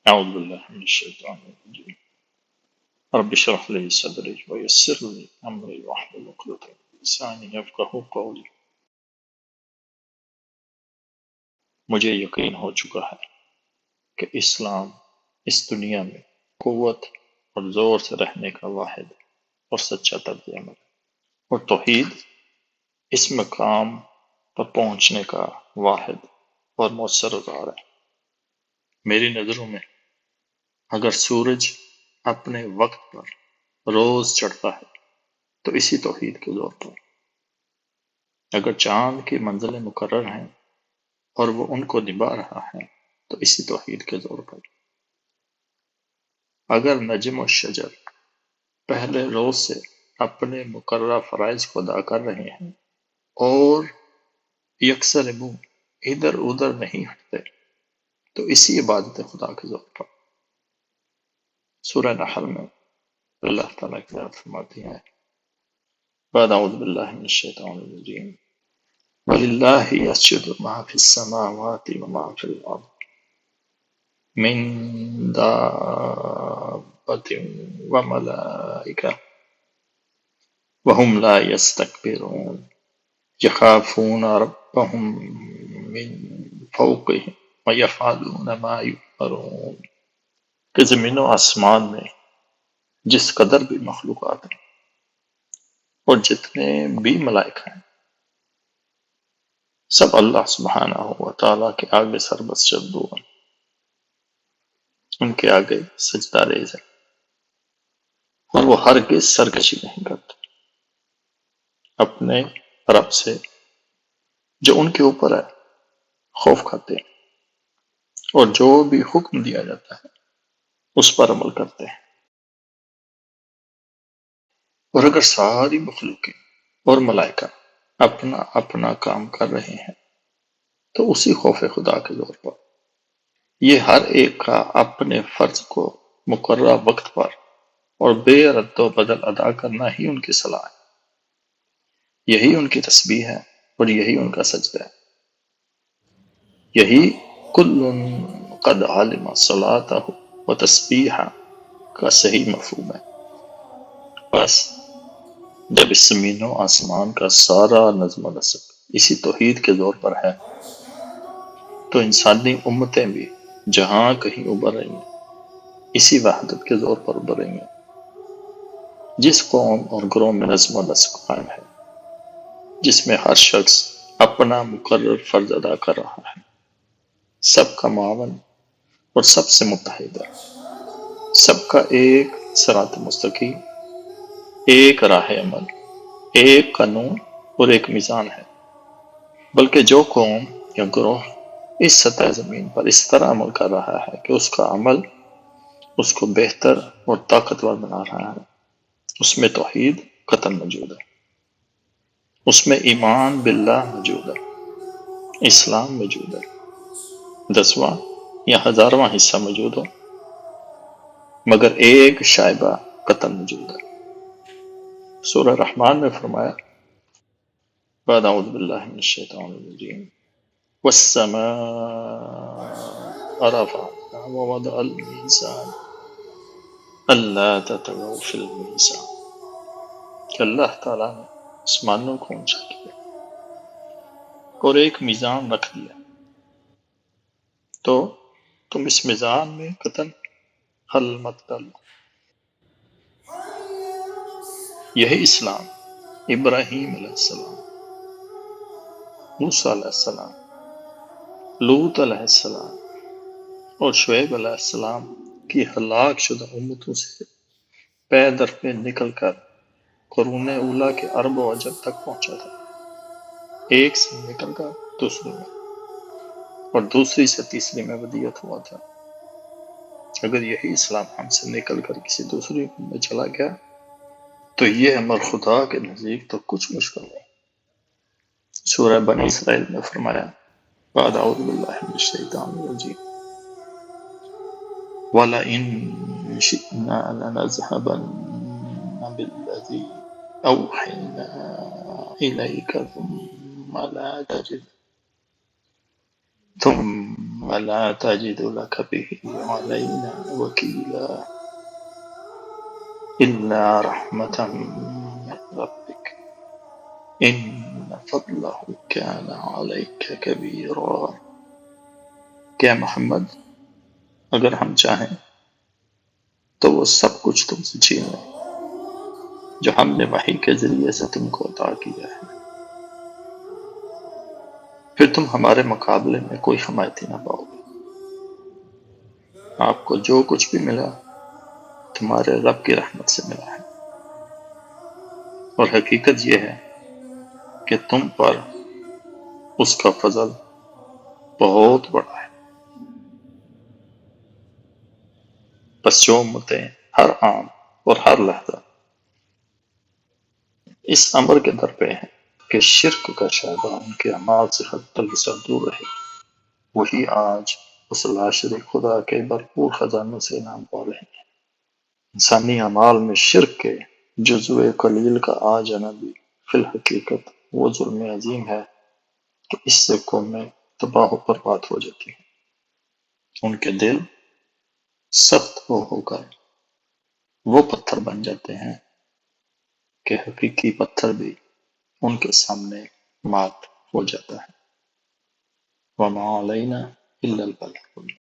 أعوذ بالله من الشيطان الرجيم. رب اشرح لي صدري ويسر لي أمري واحلل عقدة من لساني يفقهوا قولي. مجھے یقین ہو چکا ہے کہ اسلام اس دنیا میں قوت اور زور سے رہنے کا واحد اور سچا طرز عمل ہے، اور توحید اس مقام پر پہنچنے کا واحد اور مؤثر اوزار ہے۔ میری نظروں میں اگر سورج اپنے وقت پر روز چڑھتا ہے تو اسی توحید کے زور پر، اگر چاند کی منزلیں مقرر ہیں اور وہ ان کو نبھا رہا ہے تو اسی توحید کے زور پر، اگر نجم و شجر پہلے روز سے اپنے مقررہ فرائض کو ادا کر رہے ہیں اور یکسر منہ ادھر ادھر نہیں ہٹتے تو اسی عبادت خدا کے زور پر۔ سورہ نحل میں اللہ تعالیٰ کی ذات فرماتی ہے بعد اعوذ باللہ من الشیطان الرجیم وَلِلَّهِ يَسْجُدُ مَا فِي السَّمَاوَاتِ وَمَا فِي الْأَرْضِ مِن دَابَّةٍ وَمَلَائِكَةٍ وَهُمْ لَا يَسْتَكْبِرُونَ يَخَافُونَ رَبَّهُم مِّن فَوْقِهِمْ وَيَفْعَلُونَ مَا يُؤْمَرُونَ کہ زمین و آسمان میں جس قدر بھی مخلوقات ہیں اور جتنے بھی ملائکہ ہیں، سب اللہ سبحانہ و تعالیٰ کے آگے سر بسجدو ہیں، ان کے آگے سجدہ ریز ہیں، اور وہ ہرگز سرکشی نہیں کرتے اپنے رب سے جو ان کے اوپر ہے، خوف کھاتے ہیں، اور جو بھی حکم دیا جاتا ہے اس پر عمل کرتے ہیں۔ اور اگر ساری مخلوقیں اور ملائکہ اپنا اپنا کام کر رہے ہیں تو اسی خوف خدا کے زور پر یہ ہر ایک کا اپنے فرض کو مقررہ وقت پر اور بے رد و بدل ادا کرنا ہی ان کی صلاح ہے، یہی ان کی تسبیح ہے اور یہی ان کا سجدہ ہے، یہی کل قد علم صلاتہ و تسبیحہ کا صحیح مفہوم ہے۔ بس جب اس زمین و آسمان کا سارا نظم و نسق اسی توحید کے زور پر ہے تو انسانی امتیں بھی جہاں کہیں ابھر رہی ہیں اسی وحدت کے زور پر ابھر رہی ہیں۔ جس قوم اور گروہ میں نظم و نسق قائم ہے، جس میں ہر شخص اپنا مقرر فرض ادا کر رہا ہے، سب کا معاون اور سب سے متحد ہے، سب کا ایک صراط مستقیم، ایک راہ عمل، ایک قانون اور ایک میزان ہے، بلکہ جو قوم یا گروہ اس سطح زمین پر اس طرح عمل کر رہا ہے کہ اس کا عمل اس کو بہتر اور طاقتور بنا رہا ہے، اس میں توحید قطعا موجود ہے، اس میں ایمان باللہ موجود ہے، اسلام موجود ہے، 10واں یا 1000واں حصہ موجود ہو مگر ایک شائبہ قطعا موجود ہے۔ سورہ رحمان میں فرمایا بعد اعوذ باللہ من الشیطان الرجیم والسماء رفعها ووضع الميزان ألا تطغوا في الميزان، کہ اللہ تعالیٰ نے آسمانوں کو اونچا کیا اور ایک میزان رکھ دیا تو تم اس میزان میں قطعا حل مت ڈالو۔ یہی اسلام ابراہیم علیہ السلام، موسیٰ علیہ السلام، لوط علیہ السلام اور شعیب علیہ السلام کی ہلاک شدہ امتوں سے پے در پہ نکل کر قرون اولیٰ کے عرب و عجم تک پہنچا تھا، ایک سے نکل کر دوسری میں اور دوسری سے تیسری میں ودیت ہوا تھا۔ اگر یہی اسلام ہم سے نکل کر کسی دوسری میں چلا گیا تو یہ عمل خدا کے نزدیک تو کچھ مشکل نہیں۔ سورہ بنی اسرائیل میں فرمایا بعد اعوذ باللہ من الشیطان الرجیم وَلَئِن شِئْنَا لَنَذْهَبَنَّ بِالَّذِي أَوْحَيْنَا إِلَيْكَ ثُمَّ لَا تَجِدُ ثم لا تجد لك به علينا وكيلا إلا رحمة من ربك إن فضله كان عليك كبيرا. کیا محمد اگر ہم چاہیں تو وہ سب کچھ تم سے چھین لیں جو ہم نے وحی کے ذریعے سے تم کو عطا کیا ہے، پھر تم ہمارے مقابلے میں کوئی حمایتی نہ پاؤ گے۔ آپ کو جو کچھ بھی ملا تمہارے رب کی رحمت سے ملا ہے، اور حقیقت یہ ہے کہ تم پر اس کا فضل بہت بڑا ہے۔ بس جو امتیں ہر آن اور ہر لحظہ اس امر کے در پہ ہیں کہ شرک کا شعبہ ان کے اعمال سے حد تلبسہ دور رہے، وہی آج اس لا شریک خدا کے بھرپور خزانوں سے انعام پا رہے ہیں۔ انسانی اعمال میں شرک کے جزو قلیل کا آ جانا بھی فی الحقیقت وہ ظلم عظیم ہے کہ اس سے قومیں تباہ و برباد ہو جاتی ہیں۔ ان کے دل سخت ہو کر وہ پتھر بن جاتے ہیں کہ حقیقی پتھر بھی ان کے سامنے مات ہو جاتا ہے۔ وَمَا عَلَيْنَا إِلَّا الْبَلَاغُ